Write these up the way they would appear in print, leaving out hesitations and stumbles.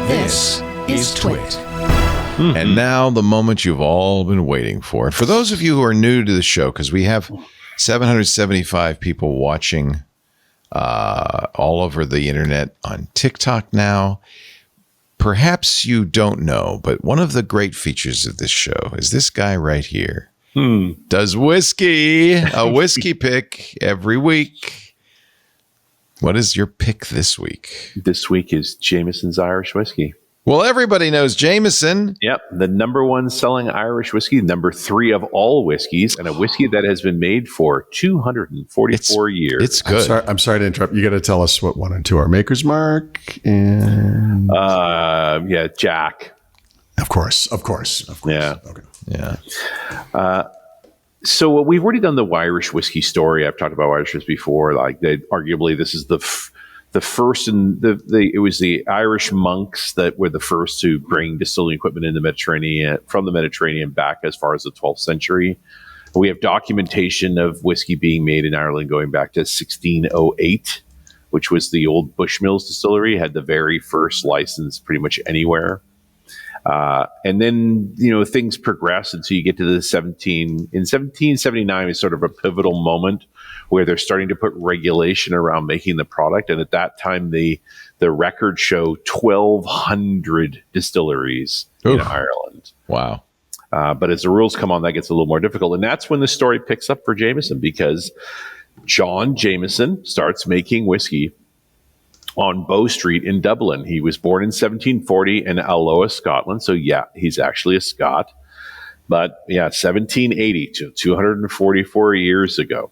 This is TWiT. Mm-hmm. And now the moment you've all been waiting for. For those of you who are new to the show, because we have 775 people watching all over the internet on TikTok now. Perhaps you don't know, but one of the great features of this show is this guy right here. Does whiskey, a whiskey pick every week. What is your pick this week? This week is Jameson's Irish whiskey. Well, everybody knows Jameson. Yep, the number one selling Irish whiskey, number 3 of all whiskeys, and a whiskey that has been made for 244 years. It's good. I'm sorry to interrupt. You got to tell us what 1 and 2 are. Maker's Mark and Jack. Of course. Yeah. Okay. Yeah. So we've already done the Irish whiskey story. I've talked about Irish whiskey before. Like, arguably, this is the first, and it was the Irish monks that were the first to bring distilling equipment in the Mediterranean, from the Mediterranean back as far as the 12th century. We have documentation of whiskey being made in Ireland going back to 1608, which was the old Bushmills distillery, had the very first license pretty much anywhere. And then, things progress until you get to the 1779 is sort of a pivotal moment where they're starting to put regulation around making the product. And at that time, the records show 1,200 distilleries in Ireland. Wow. But as the rules come on, that gets a little more difficult. And that's when the story picks up for Jameson, because John Jameson starts making whiskey on Bow Street in Dublin. He was born in 1740 in Alloa, Scotland. So, yeah, he's actually a Scot. But, 1780 to 244 years ago.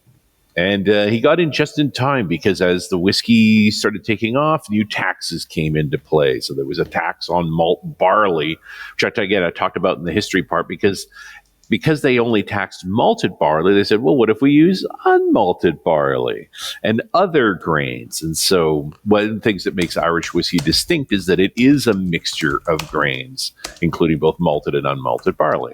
And he got in just in time because as the whiskey started taking off, new taxes came into play. So there was a tax on malt barley, which I talked about in the history part, because they only taxed malted barley. They said, well, what if we use unmalted barley and other grains? And so one of the things that makes Irish whiskey distinct is that it is a mixture of grains, including both malted and unmalted barley.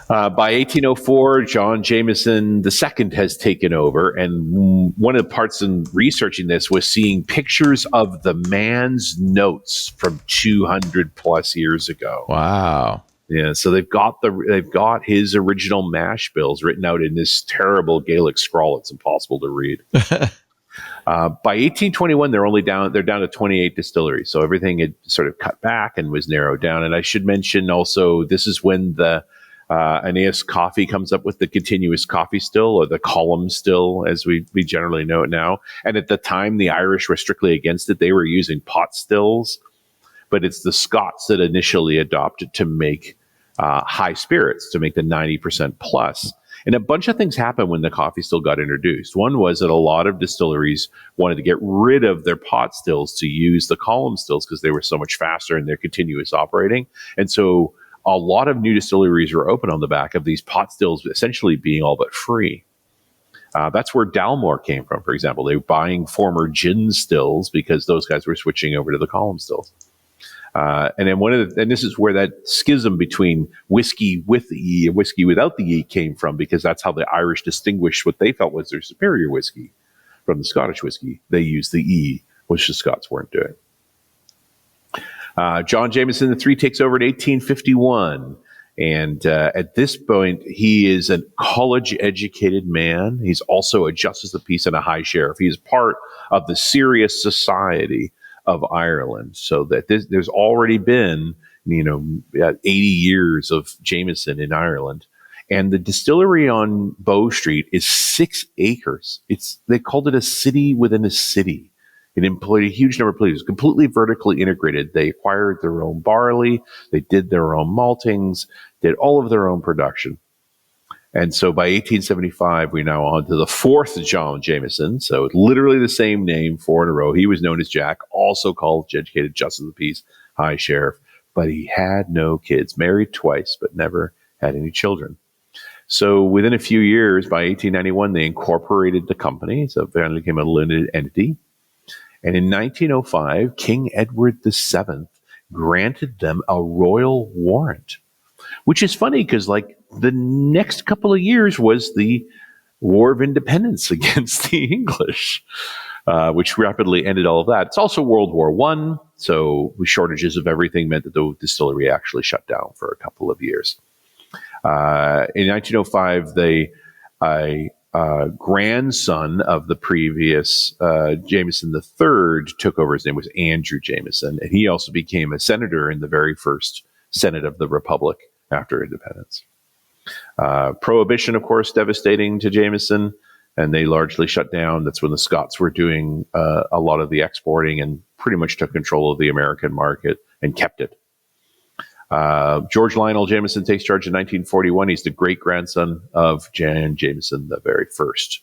By 1804, John Jameson II has taken over. And one of the parts in researching this was seeing pictures of the man's notes from 200 plus years ago. Wow. Yeah, so they've got his original mash bills written out in this terrible Gaelic scrawl. It's impossible to read. By 1821, they're down to 28 distilleries. So everything had sort of cut back and was narrowed down. And I should mention also, this is when the Aeneas Coffee comes up with the continuous coffee still, or the column still, as we generally know it now. And at the time, the Irish were strictly against it. They were using pot stills, but it's the Scots that initially adopted to make high spirits, to make the 90% plus. And a bunch of things happened when the coffee still got introduced. One was that a lot of distilleries wanted to get rid of their pot stills to use the column stills because they were so much faster in their continuous operating. And so a lot of new distilleries were open on the back of these pot stills essentially being all but free. That's where Dalmore came from, for example. They were buying former gin stills because those guys were switching over to the column stills. And then this is where that schism between whiskey with the E and whiskey without the E came from, because that's how the Irish distinguished what they felt was their superior whiskey from the Scottish whiskey. They used the E, which the Scots weren't doing. John Jameson III takes over in 1851. And at this point, he is a college-educated man. He's also a justice of the peace and a high sheriff. He is part of the serious society of Ireland. So that there's already been, 80 years of Jameson in Ireland. And the distillery on Bow Street is 6 acres. They called it a city within a city. It employed a huge number of people. It was completely vertically integrated. They acquired their own barley. They did their own maltings, did all of their own production. And so by 1875, we're now on to the 4th John Jameson. So it's literally the same name, 4 in a row. He was known as Jack, also college-educated, justice of the peace, high sheriff. But he had no kids, married twice, but never had any children. So within a few years, by 1891, they incorporated the company. So it finally became a limited entity. And in 1905, King Edward VII granted them a royal warrant, which is funny because, the next couple of years was the War of Independence against the English. which rapidly ended all of that. It's also World War I, so shortages of everything meant that the distillery actually shut down for a couple of years. In 1905, a grandson of the previous Jameson III took over. His name was Andrew Jameson, and he also became a senator in the very first Senate of the Republic after independence. Prohibition, of course, devastating to Jameson, and they largely shut down. That's when the Scots were doing a lot of the exporting and pretty much took control of the American market and kept it. George Lionel Jameson takes charge in 1941. He's the great-grandson of Jan Jameson, the very first.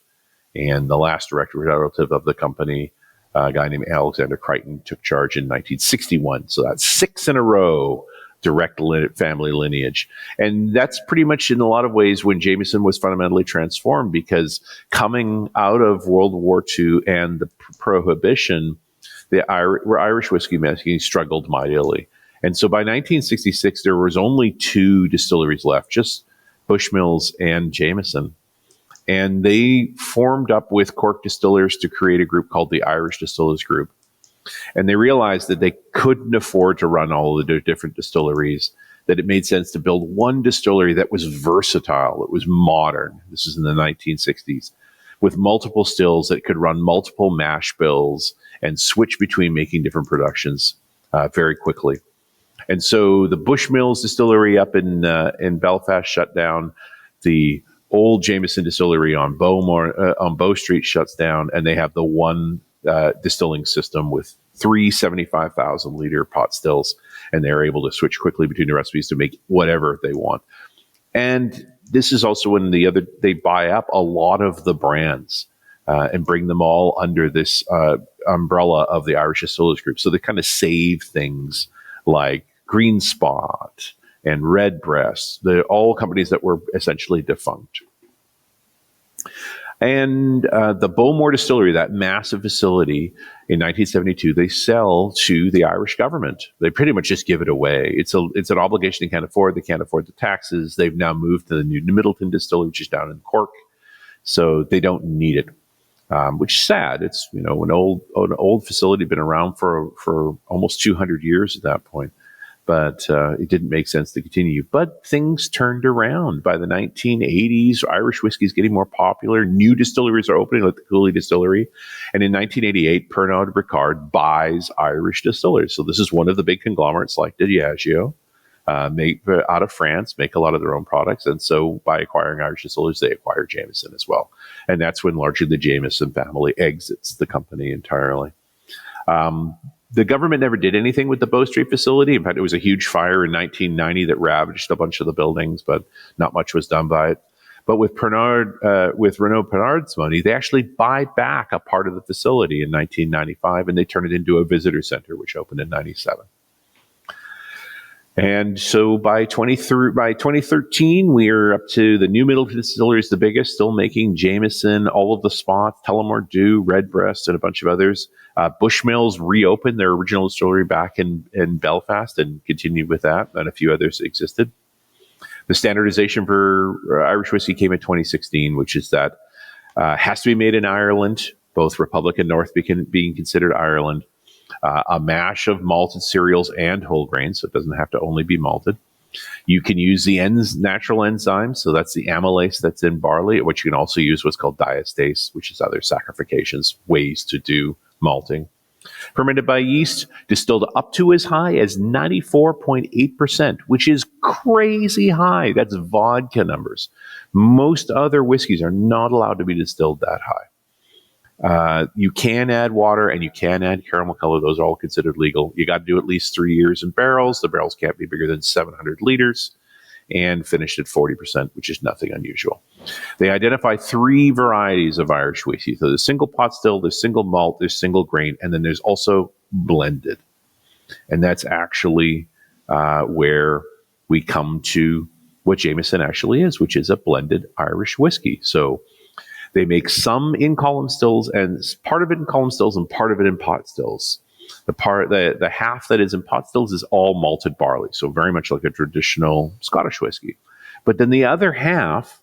And the last director relative of the company, a guy named Alexander Crichton, took charge in 1961. So that's 6 in a row, direct family lineage. And that's pretty much in a lot of ways when Jameson was fundamentally transformed, because coming out of World War II and the Prohibition, Irish whiskey making struggled mightily. And so by 1966, there was only 2 distilleries left, just Bushmills and Jameson. And they formed up with Cork distillers to create a group called the Irish Distillers Group. And they realized that they couldn't afford to run all of the different distilleries, that it made sense to build one distillery that was versatile, it was modern. This is in the 1960s, with multiple stills that could run multiple mash bills and switch between making different productions very quickly. And so the Bushmills distillery up in Belfast shut down. The old Jameson distillery on Bow Street shuts down, and they have the one distilling system with 3 75,000-liter pot stills, and they're able to switch quickly between the recipes to make whatever they want. And this is also when they buy up a lot of the brands and bring them all under this umbrella of the Irish Distillers Group. So they kind of save things like Green Spot and Redbreast. They're all companies that were essentially defunct. And the Bowmore Distillery, that massive facility in 1972, they sell to the Irish government. They pretty much just give it away. It's an obligation they can't afford. They can't afford the taxes. They've now moved to the new Middleton Distillery, which is down in Cork. So they don't need it, which is sad. It's an old facility, been around for almost 200 years at that point. But it didn't make sense to continue. But things turned around. By the 1980s, Irish whiskey is getting more popular. New distilleries are opening, like the Cooley Distillery. And in 1988, Pernod Ricard buys Irish distillers. So this is one of the big conglomerates like Diageo, out of France, make a lot of their own products. And so by acquiring Irish distillers, they acquire Jameson as well. And that's when largely the Jameson family exits the company entirely. The government never did anything with the Bow Street facility. In fact, it was a huge fire in 1990 that ravaged a bunch of the buildings, but not much was done by it. But with Renaud Pernard's money, they actually buy back a part of the facility in 1995, and they turn it into a visitor center, which opened in 97. And so by 2013, we are up to the new Middleton Distillery is the biggest, still making Jameson, all of the spots, Tullamore Dew, Redbreast, and a bunch of others. Bushmills reopened their original distillery back in Belfast and continued with that, and a few others existed. The standardization for Irish whiskey came in 2016, which is that has to be made in Ireland, both Republic and North being considered Ireland. A mash of malted cereals and whole grains, so it doesn't have to only be malted. You can use the natural enzymes, so that's the amylase that's in barley, which you can also use what's called diastase, which is other saccharifications, ways to do malting. Fermented by yeast, distilled up to as high as 94.8%, which is crazy high. That's vodka numbers. Most other whiskeys are not allowed to be distilled that high. You can add water and you can add caramel color. Those are all considered legal. You got to do at least 3 years in barrels. The barrels can't be bigger than 700 liters and finished at 40%, which is nothing unusual. They identify 3 varieties of Irish whiskey. So there's single pot still, there's single malt, there's single grain, and then there's also blended. And that's actually where we come to what Jameson actually is, which is a blended Irish whiskey. So they make some in column stills, and part of it in column stills and part of it in pot stills. The half that is in pot stills is all malted barley, so very much like a traditional Scottish whiskey. But then the other half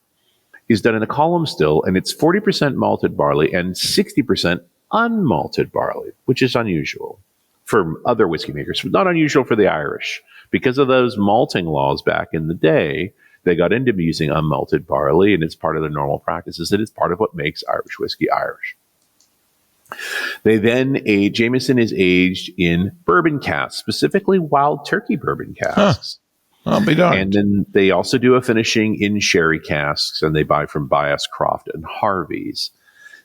is done in a column still, and it's 40% malted barley and 60% unmalted barley, which is unusual for other whiskey makers, but not unusual for the Irish. Because of those malting laws back in the day, they got into using unmalted barley, and it's part of their normal practices. It is part of what makes Irish whiskey Irish. They then Jameson is aged in bourbon casks, specifically wild turkey bourbon casks. I'll be darned. And then they also do a finishing in sherry casks, and they buy from Bias, Croft, and Harvey's.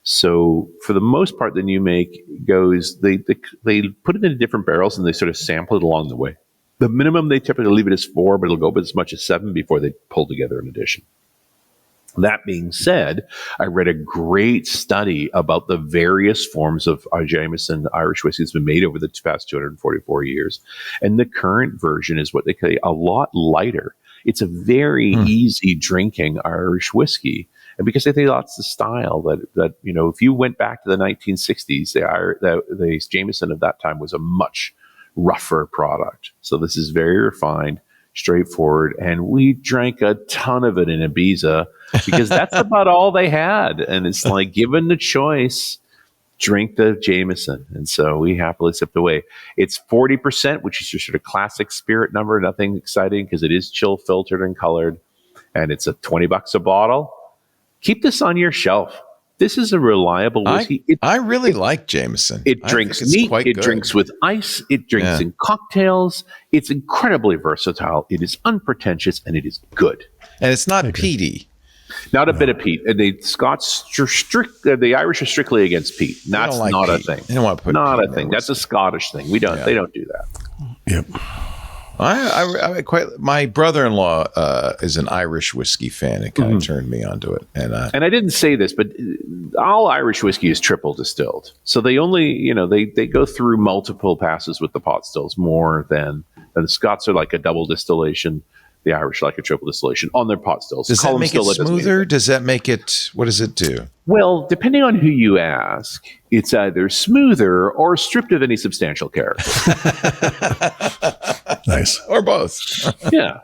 So for the most part, the new make goes, they put it into different barrels and they sort of sample it along the way. The minimum they typically leave it as 4, but it'll go up as much as 7 before they pull together an addition. That being said, I read a great study about the various forms of Jameson Irish whiskey that's been made over the past 244 years. And the current version is what they call a lot lighter. It's a very easy drinking Irish whiskey. And because I think that's the style that if you went back to the 1960s, the Jameson of that time was a much rougher product. So this is very refined, straightforward, and we drank a ton of it in Ibiza because that's about all they had. And it's like, given the choice, drink the Jameson. And so we happily stepped away. It's 40%, which is your sort of classic spirit number, nothing exciting because it is chill filtered and colored, and it's $20 a bottle. Keep this on your shelf. This is a reliable whiskey. I really like Jameson. It drinks neat. It drinks with ice. It drinks in cocktails. It's incredibly versatile. It is unpretentious, and it is good. And it's not peaty. Not a bit of peat. And the the Irish are strictly against peat. That's not peat. A thing. They don't want to put not peat a thing. That's a Scottish thing. They don't do that. Yep. I quite. My brother-in-law is an Irish whiskey fan. It kind of turned me onto it, and I didn't say this, but all Irish whiskey is triple distilled. So they only, they go through multiple passes with the pot stills more than the Scots are like a double distillation. The Irish like a triple distillation on their pot stills. Does that make it smoother? Does that make it? What does it do? Well, depending on who you ask, it's either smoother or stripped of any substantial character. Nice. Or both. Yeah.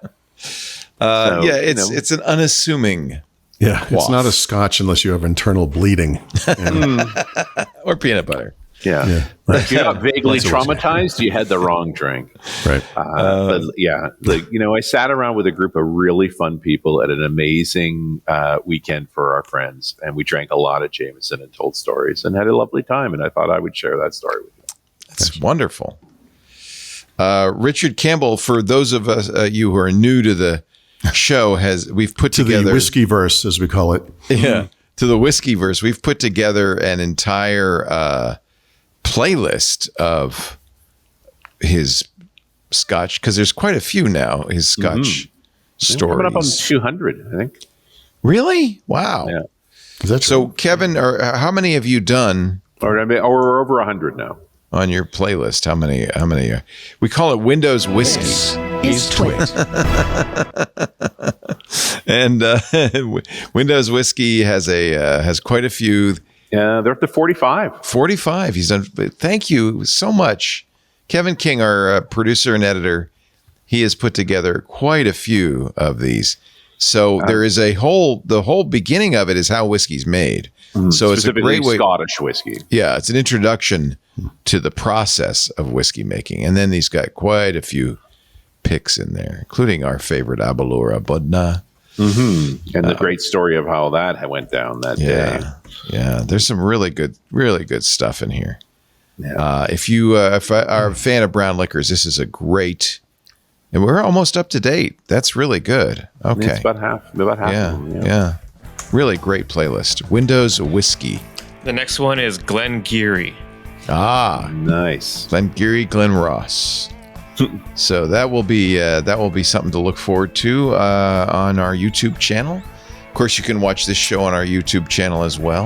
It's an unassuming. Yeah, it's not a Scotch unless you have internal bleeding. Or peanut butter. Yeah. Right. If you're not vaguely traumatized, you had the wrong drink. Right. I sat around with a group of really fun people at an amazing weekend for our friends, and we drank a lot of Jameson and told stories and had a lovely time, and I thought I would share that story with you. That's wonderful. Richard Campbell, for those of us you who are new to the show, we've put together the whiskey verse, as we call it. Yeah, to the whiskey verse. We've put together an entire playlist of his Scotch, because there's quite a few now. His Scotch stories. Coming up on 200, I think. Really? Wow. Yeah. Is that so, Kevin, how many have you done? Or we're over 100 now. On your playlist, how many? We call it Windows Whiskey. Is TWiT. And Windows Whiskey has quite a few. Yeah, they're up to 45. 45. He's done. Thank you so much, Kevin King, our producer and editor. He has put together quite a few of these. So there is the whole beginning of it is how whiskey's made. So it's a great way. Scottish whiskey. Yeah, it's an introduction to the process of whiskey making, and then he's got quite a few picks in there, including our favorite Abalura Budna. And the great story of how that went down that day. Yeah, there's some really good stuff in here. Yeah. If you are a fan of brown liquors, this is a great, and we're almost up to date. That's really good. Okay, it's about half. Yeah. Really great playlist. Windows Whiskey. The next one is Glen Geary. Nice. Glen Geary, Glen Ross. So that will be something to look forward to on our YouTube channel. Of course, you can watch this show on our YouTube channel as well.